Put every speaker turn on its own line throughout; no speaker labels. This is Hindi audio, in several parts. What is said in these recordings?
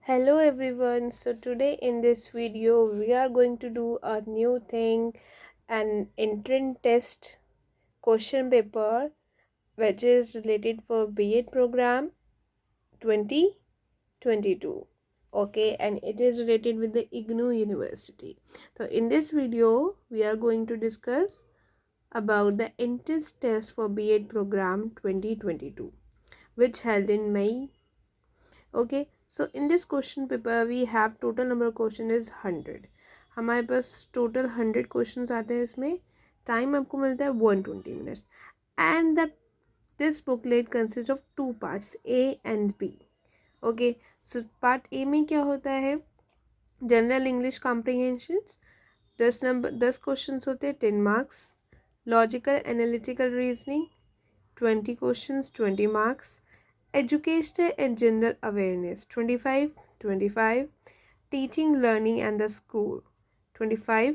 Hello everyone. So today in this video we are going to do a new thing, an entrance test question paper which is related for B.Ed program 2022. Okay, and it is related with the IGNOU University. So in this video we are going to discuss about the entrance test for B.Ed program 2022 which held in May. Okay, so in this question paper we have total number of question is 100. हमारे पास टोटल 100 क्वेश्चंस आते हैं. इसमें टाइम आपको मिलता है 120 minutes and the this booklet consist of 2 parts A and B. Okay, so part A में क्या होता है? जनरल इंग्लिश कॉम्प्रिहेंशंस 10 क्वेश्चन होते हैं, 10 marks. Logical analytical reasoning 20 questions, 20 marks. Educational and general awareness 25. Teaching, learning and the school 25.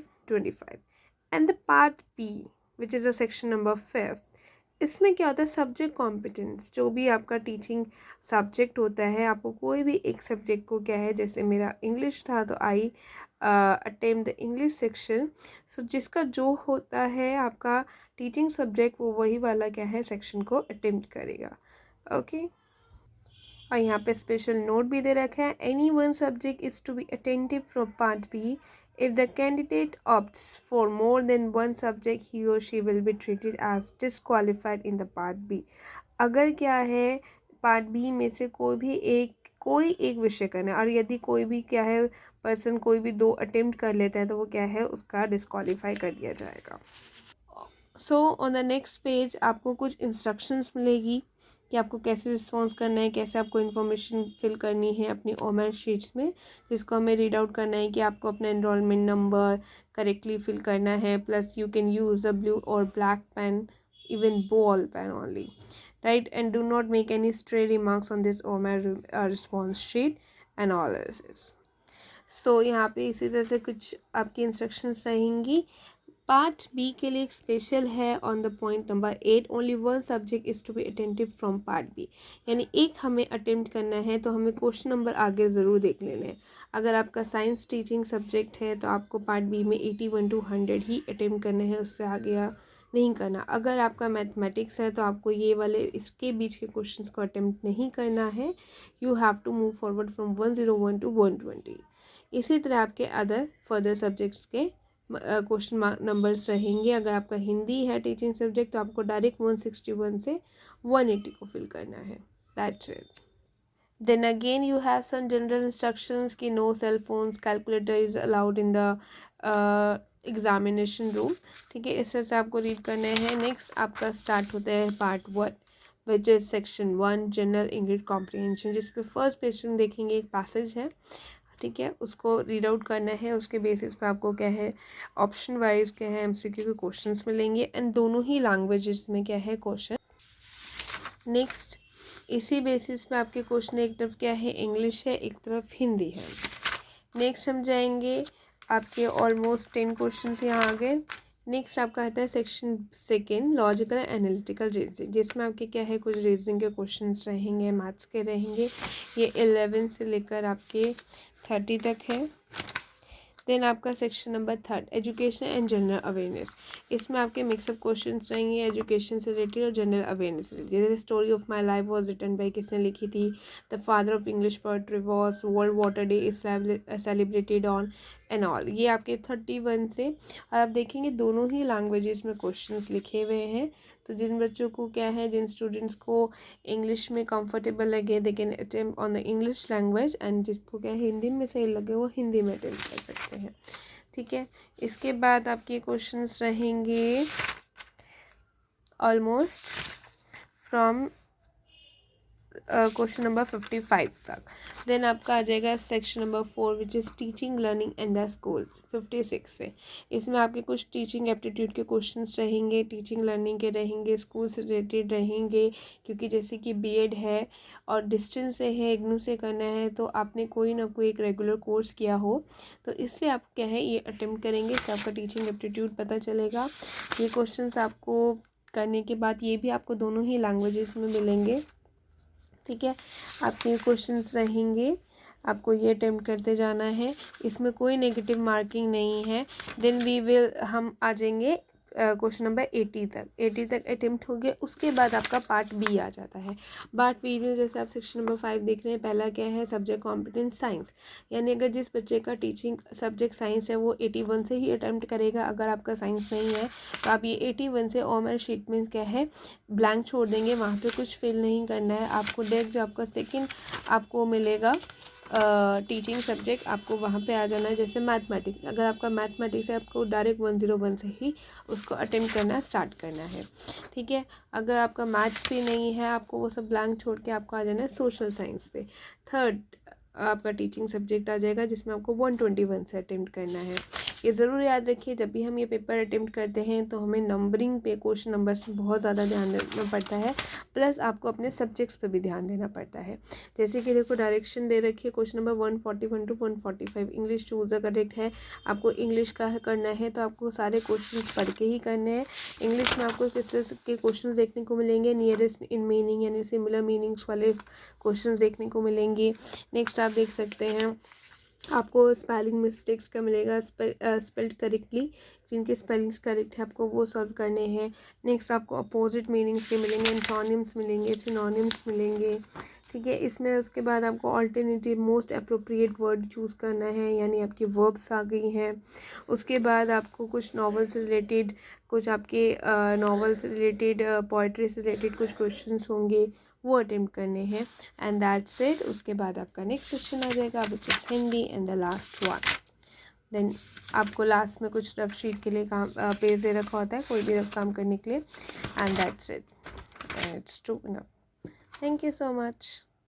And the part B which is a section number 5. इसमें क्या होता है? Subject competence. जो भी आपका टीचिंग सब्जेक्ट होता है, आपको कोई भी एक सब्जेक्ट को क्या है, जैसे मेरा इंग्लिश था तो आई अटेम्प्ट द इंग्लिश सेक्शन. सो जिसका जो होता है आपका टीचिंग सब्जेक्ट, वो वही वाला क्या है सेक्शन को अटेम्प्ट करेगा. ओके, और यहाँ पे स्पेशल नोट भी दे रखा है. Any one subject is to be attentive from part B. If the candidate opts for more than one subject he or she will be treated as disqualified in the part B. अगर क्या है पार्ट बी में से कोई एक विषय करना है, और यदि कोई भी क्या है पर्सन कोई भी 2 अटेम्प्ट कर लेता है तो वो क्या है उसका डिसक्वालीफाई कर दिया जाएगा. So on the next page आपको कुछ इंस्ट्रक्शंस मिलेगी कि आपको कैसे रिस्पॉन्स करना है, कैसे आपको इन्फॉर्मेशन फिल करनी है अपनी ओमेर शीट्स में, जिसको हमें रीड आउट करना है कि आपको अपना एनरोलमेंट नंबर करेक्टली फिल करना है. Plus you can use the blue और black pen, even ball pen only, right. And do not make any stray remarks on this OMR response sheet and all this. So यहाँ पे इसी तरह से कुछ आपकी इंस्ट्रक्शंस रहेंगी. पार्ट बी के लिए एक स्पेशल है on the point number 8. Only one subject is to be attentive from part B. यानी एक हमें अटेम्प्ट करना है तो हमें क्वेश्चन नंबर आगे ज़रूर देख लेना है. अगर आपका साइंस टीचिंग सब्जेक्ट है तो आपको पार्ट बी में 81 to 100 ही अटेम्प्ट करना है, उससे आगे नहीं करना. अगर आपका मैथमेटिक्स है तो आपको ये वाले इसके बीच के क्वेश्चंस को अटेम्प्ट नहीं करना है. You have to move forward from 101 to 120. इसी तरह आपके अदर फर्दर सब्जेक्ट्स के क्वेश्चन नंबर्स रहेंगे. अगर आपका हिंदी है टीचिंग सब्जेक्ट तो आपको डायरेक्ट 161 से 180 को फिल करना है. That's it. Then again you have some general instructions कि no cell phones, calculator is allowed in the examination room. ठीक है, इस तरह से आपको रीड करना है. नेक्स्ट आपका स्टार्ट होता है part 1 which is section 1 general English comprehension, जिस पे फर्स्ट पेज में देखेंगे एक पैसेज है. ठीक है, उसको रीड आउट करना है. उसके बेसिस पे आपको क्या है ऑप्शन वाइज क्या है एमसीक्यू के क्वेश्चंस मिलेंगे एंड दोनों ही लैंग्वेजेस में क्या है क्वेश्चन. नेक्स्ट इसी बेसिस पे आपके क्वेश्चन एक तरफ क्या है इंग्लिश है, एक तरफ हिंदी है. नेक्स्ट हम जाएंगे आपके ऑलमोस्ट 10 क्वेश्चंस यहाँ आ गए. नेक्स्ट आपका आता है सेक्शन 2 लॉजिकल एनालिटिकल रीजनिंग, जिसमें आपके क्या है कुछ रीजनिंग के क्वेश्चंस रहेंगे, मैथ्स के रहेंगे. ये 11 से लेकर आपके 30 तक है. देन आपका section number 3 education and general awareness. इसमें आपके मिक्सअप क्वेश्चंस रहेंगे एजुकेशन से रिलेटेड और जनरल अवेयरनेस से रिलेटेड. जैसे story of my life was written by, किसने लिखी थी? The father of English poetry was, world water day is celebrated on and all. ये आपके 31 से. और आप देखेंगे दोनों ही लैंग्वेजेस में क्वेश्चंस लिखे हुए हैं. तो जिन बच्चों को क्या है, जिन स्टूडेंट्स को इंग्लिश में कंफर्टेबल लगे they can attempt on the English language, and जिसको क्या है हिंदी में सही लगे वो हिंदी में अटेम्प्ट कर सकते हैं. ठीक है, इसके बाद आपके क्वेश्चंस रहेंगे ऑलमोस्ट फ्रॉम क्वेश्चन नंबर 55 तक. देन आपका आ जाएगा section number 4 which is teaching learning in the school 56 से. इसमें आपके कुछ टीचिंग एप्टीट्यूड के क्वेश्चंस रहेंगे, टीचिंग लर्निंग के रहेंगे, स्कूल से रिलेटेड रहेंगे. क्योंकि जैसे कि बीएड है और डिस्टेंस से है, इग्नू से करना है, तो आपने कोई ना कोई एक रेगुलर कोर्स किया हो तो इसलिए आप क्या है ये अटेम्प्ट करेंगे. इससे आपका टीचिंग एप्टीट्यूड पता चलेगा. ये क्वेश्चंस आपको करने के बाद ये भी आपको दोनों ही लैंग्वेजेस में मिलेंगे. ठीक है, आपके क्वेश्चंस रहेंगे आपको ये अटेम्प्ट करते जाना है, इसमें कोई नेगेटिव मार्किंग नहीं है। देन हम आ जाएंगे क्वेश्चन नंबर 80 तक अटेम्प्ट हो गया। उसके बाद आपका पार्ट बी आ जाता है। पार्ट बी में जैसे आप सेक्शन नंबर 5 देख रहे हैं, पहला क्या है, सब्जेक्ट कॉम्पिटेंस साइंस, यानी अगर जिस बच्चे का टीचिंग सब्जेक्ट साइंस है वो 81 से ही अटेम्प्ट करेगा। अगर आपका साइंस नहीं है तो आप ये 81 से ओमर शीट में क्या है ब्लैंक छोड़ देंगे, वहाँ पे कुछ फिल नहीं करना है आपको। डायरेक्ट जो आपका सेकेंड आपको मिलेगा टीचिंग सब्जेक्ट, आपको वहाँ पे आ जाना है। जैसे मैथमेटिक्स, अगर आपका मैथमेटिक्स है आपको डायरेक्ट 101 से ही उसको अटेम्प्ट करना स्टार्ट करना है, ठीक है। अगर आपका मैथ्स भी नहीं है, आपको वो सब ब्लैंक छोड़ के आपको आ जाना है सोशल साइंस पे। थर्ड आपका टीचिंग सब्जेक्ट आ जाएगा जिसमें आपको 121 से अटेम्प्ट करना है। ये ज़रूर याद रखिए, जब भी हम ये पेपर अटेम्प्ट करते हैं तो हमें नंबरिंग पे, क्वेश्चन नंबर्स में बहुत ज़्यादा ध्यान देना पड़ता है, प्लस आपको अपने सब्जेक्ट्स पे भी ध्यान देना पड़ता है। जैसे कि देखो डायरेक्शन दे रखी है, question number 141 to 145 English choose the correct है। आपको इंग्लिश का करना है तो आपको सारे क्वेश्चन पढ़ के ही करने हैं। इंग्लिश में आपको किस तरह के क्वेश्चन देखने को मिलेंगे, नियरेस्ट इन मीनिंग यानी सिमिलर मीनिंग्स वाले क्वेश्चन देखने को मिलेंगे। नेक्स्ट आप देख सकते हैं आपको स्पेलिंग मिस्टेक्स का मिलेगा, स्पेल्ड करेक्टली, जिनके स्पेलिंग्स करेक्ट है आपको वो सॉल्व करने हैं। नेक्स्ट आपको अपोजिट मीनिंग्स के मिलेंगे, एंटोनिम्स मिलेंगे, सिनोनिम्स मिलेंगे, ठीक है। इसमें उसके बाद आपको alternative most appropriate word choose करना है, यानी आपकी वर्ब्स आ गई हैं। उसके बाद आपको कुछ नॉवल से रिलेटेड, कुछ आपके नॉवल से रिलेटेड, पोइट्री से रिलेटेड कुछ क्वेश्चंस होंगे, वो अटेम्प्ट करने हैं। And that's it. उसके बाद आपका नेक्स्ट सेक्शन आ जाएगा which is Hindi and the last one. Then आपको लास्ट में कुछ रफ शीट के लिए काम पेज दे रखा होता है, कोई भी रफ काम करने के लिए। And that's it, it's true enough. Thank you so much.